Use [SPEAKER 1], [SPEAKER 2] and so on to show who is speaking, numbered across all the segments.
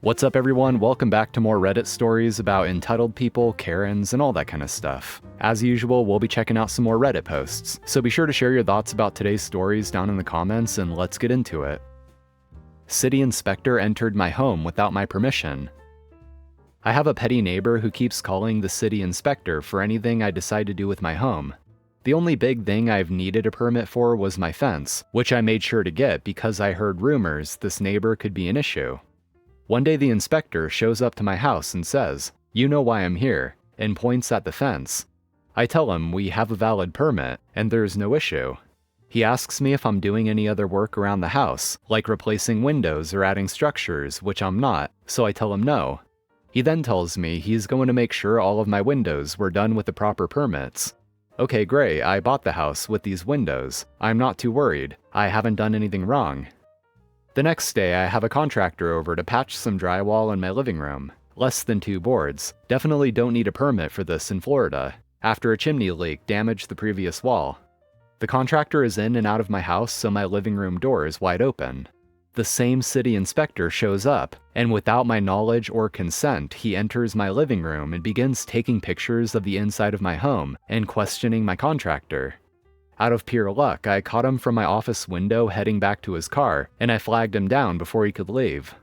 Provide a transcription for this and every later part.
[SPEAKER 1] What's up everyone, welcome back to more Reddit stories about entitled people, Karens, and all that kind of stuff. As usual, we'll be checking out some more Reddit posts, so be sure to share your thoughts about today's stories down in the comments and let's get into it. City inspector entered my home without my permission. I have a petty neighbor who keeps calling the city inspector for anything I decide to do with my home. The only big thing I've needed a permit for was my fence, which I made sure to get because I heard rumors this neighbor could be an issue. One day the inspector shows up to my house and says, "You know why I'm here," and points at the fence. I tell him we have a valid permit and there's no issue. He asks me if I'm doing any other work around the house, like replacing windows or adding structures, which I'm not, so I tell him no. He then tells me he's going to make sure all of my windows were done with the proper permits. Okay, great, I bought the house with these windows. I'm not too worried. I haven't done anything wrong. The next day, I have a contractor over to patch some drywall in my living room. Less than 2 boards. Definitely don't need a permit for this in Florida, after a chimney leak damaged the previous wall. The contractor is in and out of my house, so my living room door is wide open. The same city inspector shows up, and without my knowledge or consent, he enters my living room and begins taking pictures of the inside of my home and questioning my contractor. Out of pure luck, I caught him from my office window heading back to his car, and I flagged him down before he could leave.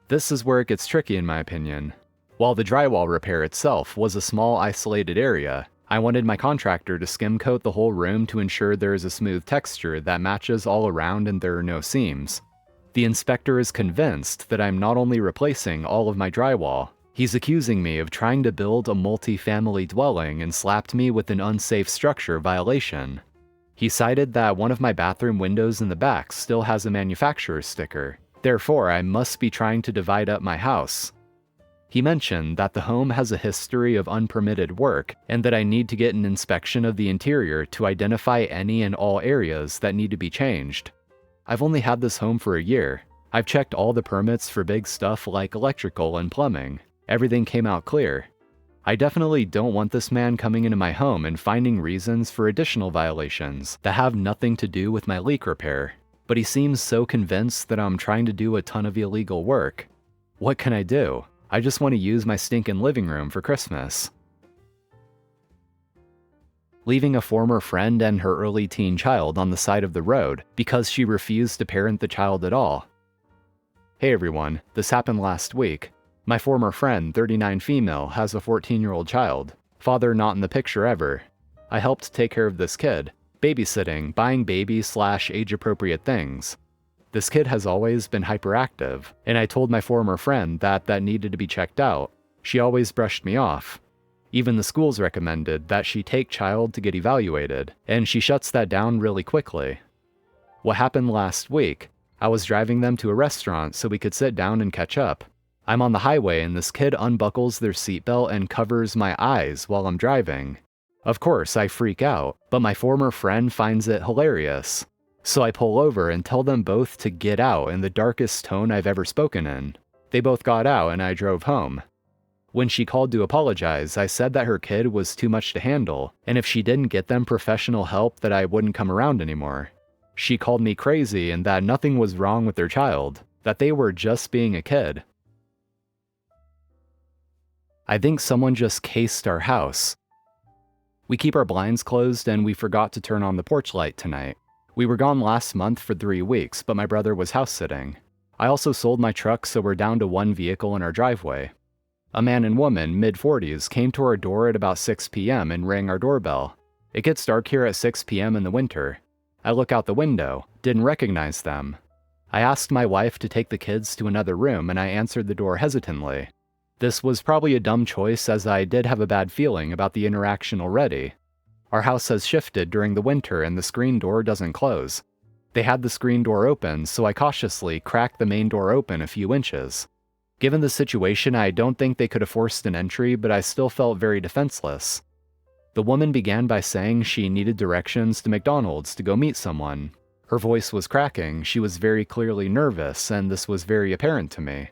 [SPEAKER 1] This is where it gets tricky in my opinion. While the drywall repair itself was a small isolated area, I wanted my contractor to skim coat the whole room to ensure there is a smooth texture that matches all around and there are no seams. The inspector is convinced that I'm not only replacing all of my drywall, he's accusing me of trying to build a multi-family dwelling and slapped me with an unsafe structure violation. He cited that one of my bathroom windows in the back still has a manufacturer's sticker. Therefore, I must be trying to divide up my house. He mentioned that the home has a history of unpermitted work and that I need to get an inspection of the interior to identify any and all areas that need to be changed. I've only had this home for a year. I've checked all the permits for big stuff like electrical and plumbing. Everything came out clear. I definitely don't want this man coming into my home and finding reasons for additional violations that have nothing to do with my leak repair, but he seems so convinced that I'm trying to do a ton of illegal work. What can I do? I just want to use my stinking living room for Christmas. Leaving a former friend and her early teen child on the side of the road because she refused to parent the child at all. Hey everyone, this happened last week. My former friend, 39 female, has a 14-year-old child. Father not in the picture ever. I helped take care of this kid. Babysitting, buying baby/age-appropriate things. This kid has always been hyperactive, and I told my former friend that needed to be checked out. She always brushed me off. Even the schools recommended that she take child to get evaluated, and she shuts that down really quickly. What happened last week? I was driving them to a restaurant so we could sit down and catch up. I'm on the highway and this kid unbuckles their seatbelt and covers my eyes while I'm driving. Of course, I freak out, but my former friend finds it hilarious. So I pull over and tell them both to get out in the darkest tone I've ever spoken in. They both got out and I drove home. When she called to apologize, I said that her kid was too much to handle, and if she didn't get them professional help that I wouldn't come around anymore. She called me crazy and that nothing was wrong with their child, that they were just being a kid. I think someone just cased our house. We keep our blinds closed and we forgot to turn on the porch light tonight. We were gone last month for 3 weeks, but my brother was house sitting. I also sold my truck, so we're down to 1 vehicle in our driveway. A man and woman, mid-40s, came to our door at about 6 p.m. and rang our doorbell. It gets dark here at 6 p.m. in the winter. I look out the window, didn't recognize them. I asked my wife to take the kids to another room and I answered the door hesitantly. This was probably a dumb choice as I did have a bad feeling about the interaction already. Our house has shifted during the winter and the screen door doesn't close. They had the screen door open, so I cautiously cracked the main door open a few inches. Given the situation, I don't think they could have forced an entry, but I still felt very defenseless. The woman began by saying she needed directions to McDonald's to go meet someone. Her voice was cracking, she was very clearly nervous, and this was very apparent to me.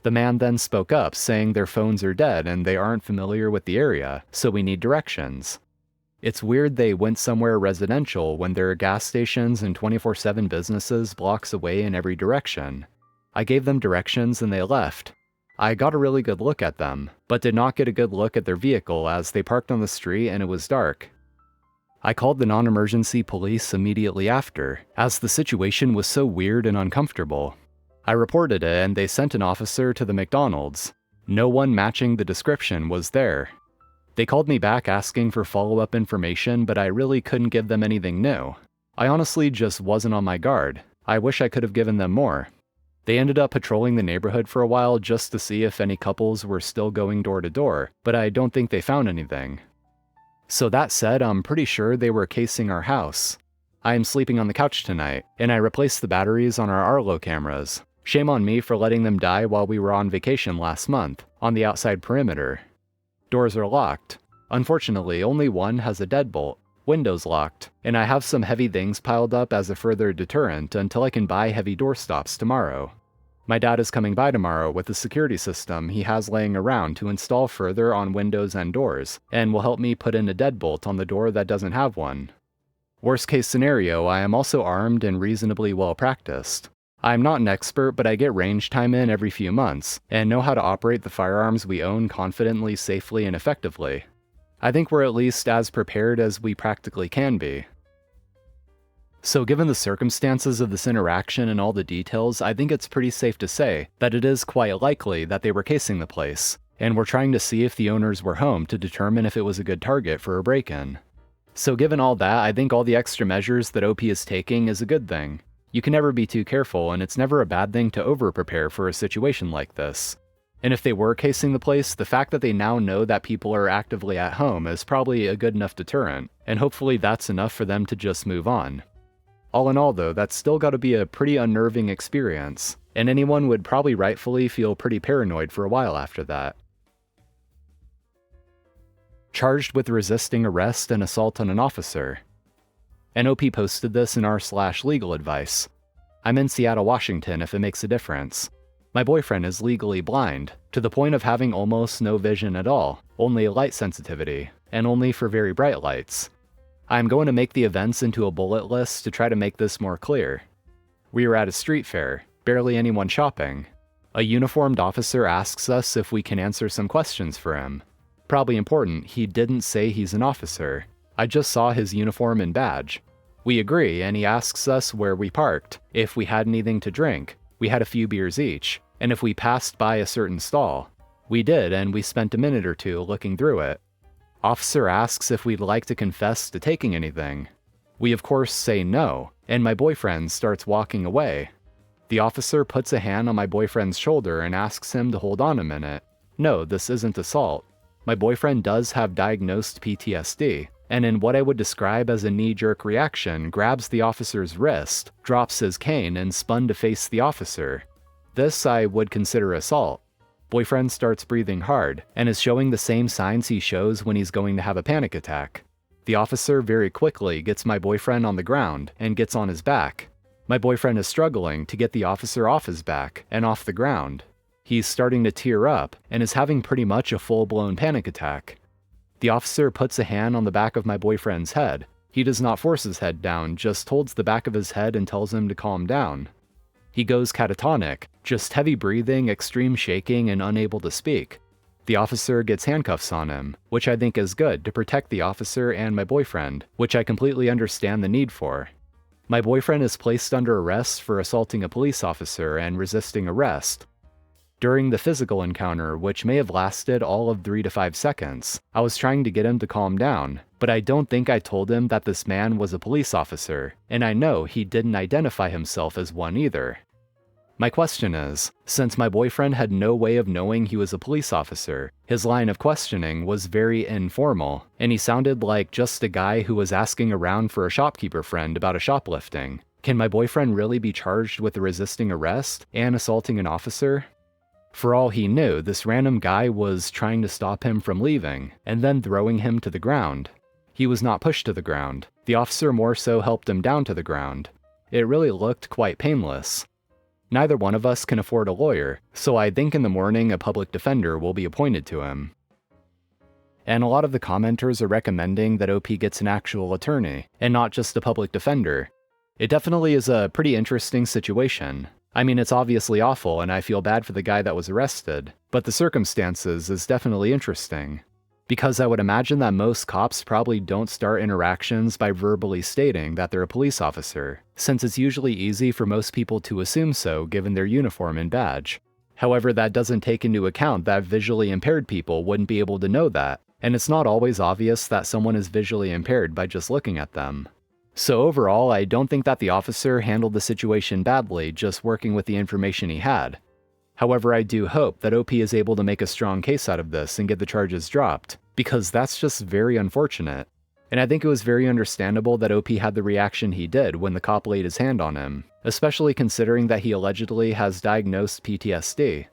[SPEAKER 1] The man then spoke up, saying their phones are dead and they aren't familiar with the area, so we need directions. It's weird they went somewhere residential when there are gas stations and 24/7 businesses blocks away in every direction. I gave them directions and they left. I got a really good look at them, but did not get a good look at their vehicle as they parked on the street and it was dark. I called the non-emergency police immediately after, as the situation was so weird and uncomfortable. I reported it and they sent an officer to the McDonald's. No one matching the description was there. They called me back asking for follow-up information, but I really couldn't give them anything new. I honestly just wasn't on my guard. I wish I could have given them more. They ended up patrolling the neighborhood for a while just to see if any couples were still going door to door, but I don't think they found anything. So that said, I'm pretty sure they were casing our house. I am sleeping on the couch tonight, and I replaced the batteries on our Arlo cameras. Shame on me for letting them die while we were on vacation last month, on the outside perimeter. Doors are locked. Unfortunately, only one has a deadbolt. Windows locked, and I have some heavy things piled up as a further deterrent until I can buy heavy doorstops tomorrow. My dad is coming by tomorrow with the security system he has laying around to install further on windows and doors, and will help me put in a deadbolt on the door that doesn't have one. Worst case scenario, I am also armed and reasonably well practiced. I am not an expert, but I get range time in every few months, and know how to operate the firearms we own confidently, safely, and effectively. I think we're at least as prepared as we practically can be. So given the circumstances of this interaction and all the details, I think it's pretty safe to say that it is quite likely that they were casing the place, and were trying to see if the owners were home to determine if it was a good target for a break-in. So given all that, I think all the extra measures that OP is taking is a good thing. You can never be too careful, and it's never a bad thing to over-prepare for a situation like this. And if they were casing the place, the fact that they now know that people are actively at home is probably a good enough deterrent, and hopefully that's enough for them to just move on. All in all though, that's still gotta be a pretty unnerving experience, and anyone would probably rightfully feel pretty paranoid for a while after that. Charged with resisting arrest and assault on an officer. NOP posted this in r/legal advice. I'm in Seattle, Washington if it makes a difference. My boyfriend is legally blind, to the point of having almost no vision at all, only light sensitivity, and only for very bright lights. I am going to make the events into a bullet list to try to make this more clear. We are at a street fair, barely anyone shopping. A uniformed officer asks us if we can answer some questions for him. Probably important, he didn't say he's an officer. I just saw his uniform and badge. We agree, and he asks us where we parked, if we had anything to drink. We had a few beers each, and if we passed by a certain stall. We did, and we spent a minute or two looking through it. Officer asks if we'd like to confess to taking anything. We of course say no, and my boyfriend starts walking away. The officer puts a hand on my boyfriend's shoulder and asks him to hold on a minute. No, this isn't assault. My boyfriend does have diagnosed PTSD, and in what I would describe as a knee-jerk reaction, grabs the officer's wrist, drops his cane, and spun to face the officer. This I would consider assault. Boyfriend starts breathing hard, and is showing the same signs he shows when he's going to have a panic attack. The officer very quickly gets my boyfriend on the ground and gets on his back. My boyfriend is struggling to get the officer off his back and off the ground. He's starting to tear up and is having pretty much a full-blown panic attack. The officer puts a hand on the back of my boyfriend's head. He does not force his head down, just holds the back of his head and tells him to calm down. He goes catatonic, just heavy breathing, extreme shaking, and unable to speak. The officer gets handcuffs on him, which I think is good to protect the officer and my boyfriend, which I completely understand the need for. My boyfriend is placed under arrest for assaulting a police officer and resisting arrest. During the physical encounter, which may have lasted all of 3 to 5 seconds, I was trying to get him to calm down, but I don't think I told him that this man was a police officer, and I know he didn't identify himself as one either. My question is, since my boyfriend had no way of knowing he was a police officer, his line of questioning was very informal, and he sounded like just a guy who was asking around for a shopkeeper friend about a shoplifting. Can my boyfriend really be charged with resisting arrest and assaulting an officer? For all he knew, this random guy was trying to stop him from leaving, and then throwing him to the ground. He was not pushed to the ground. The officer more so helped him down to the ground. It really looked quite painless. Neither one of us can afford a lawyer, so I think in the morning a public defender will be appointed to him. And a lot of the commenters are recommending that OP gets an actual attorney, and not just a public defender. It definitely is a pretty interesting situation. I mean, it's obviously awful and I feel bad for the guy that was arrested, but the circumstances is definitely interesting. Because I would imagine that most cops probably don't start interactions by verbally stating that they're a police officer, since it's usually easy for most people to assume so given their uniform and badge. However, that doesn't take into account that visually impaired people wouldn't be able to know that, and it's not always obvious that someone is visually impaired by just looking at them. So overall, I don't think that the officer handled the situation badly just working with the information he had. However, I do hope that OP is able to make a strong case out of this and get the charges dropped, because that's just very unfortunate. And I think it was very understandable that OP had the reaction he did when the cop laid his hand on him, especially considering that he allegedly has diagnosed PTSD.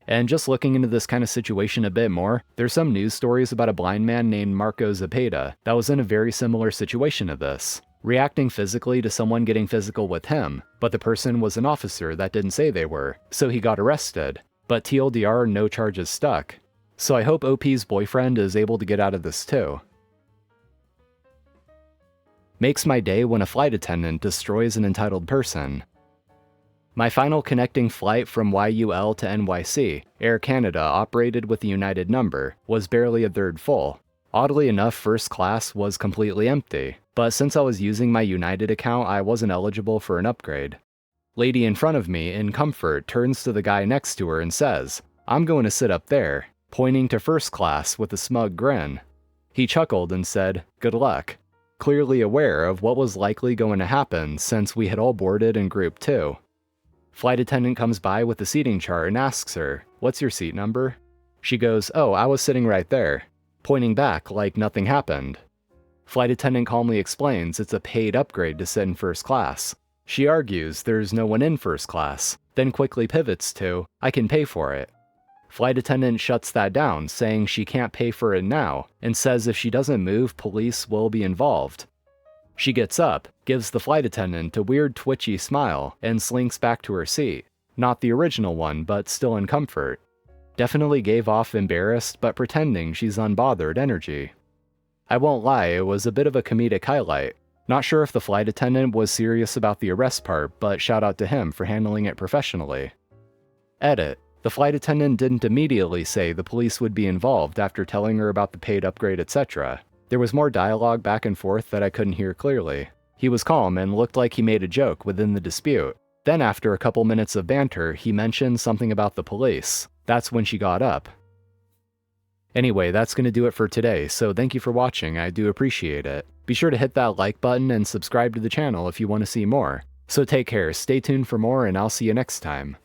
[SPEAKER 1] And just looking into this kind of situation a bit more, there's some news stories about a blind man named Marco Zepeda that was in a very similar situation to this, reacting physically to someone getting physical with him, but the person was an officer that didn't say they were, so he got arrested. But TLDR, no charges stuck. So I hope OP's boyfriend is able to get out of this too. Makes my day when a flight attendant destroys an entitled person. My final connecting flight from YUL to NYC, Air Canada operated with a United number, was barely a third full. Oddly enough, first class was completely empty, but since I was using my United account, I wasn't eligible for an upgrade. Lady in front of me, in comfort, turns to the guy next to her and says, "I'm going to sit up there," pointing to first class with a smug grin. He chuckled and said, "Good luck," clearly aware of what was likely going to happen since we had all boarded in Group 2. Flight attendant comes by with the seating chart and asks her, "What's your seat number?" She goes, "Oh, I was sitting right there," pointing back like nothing happened. Flight attendant calmly explains it's a paid upgrade to sit in first class. She argues there's no one in first class, then quickly pivots to, "I can pay for it." Flight attendant shuts that down, saying she can't pay for it now, and says if she doesn't move, police will be involved. She gets up, gives the flight attendant a weird twitchy smile, and slinks back to her seat. Not the original one, but still in comfort. Definitely gave off embarrassed but pretending she's unbothered energy. I won't lie, it was a bit of a comedic highlight. Not sure if the flight attendant was serious about the arrest part, but shout out to him for handling it professionally. Edit. The flight attendant didn't immediately say the police would be involved after telling her about the paid upgrade, etc. There was more dialogue back and forth that I couldn't hear clearly. He was calm and looked like he made a joke within the dispute. Then after a couple minutes of banter, he mentioned something about the police. That's when she got up. Anyway, that's gonna do it for today, so thank you for watching, I do appreciate it. Be sure to hit that like button and subscribe to the channel if you want to see more. So take care, stay tuned for more, and I'll see you next time.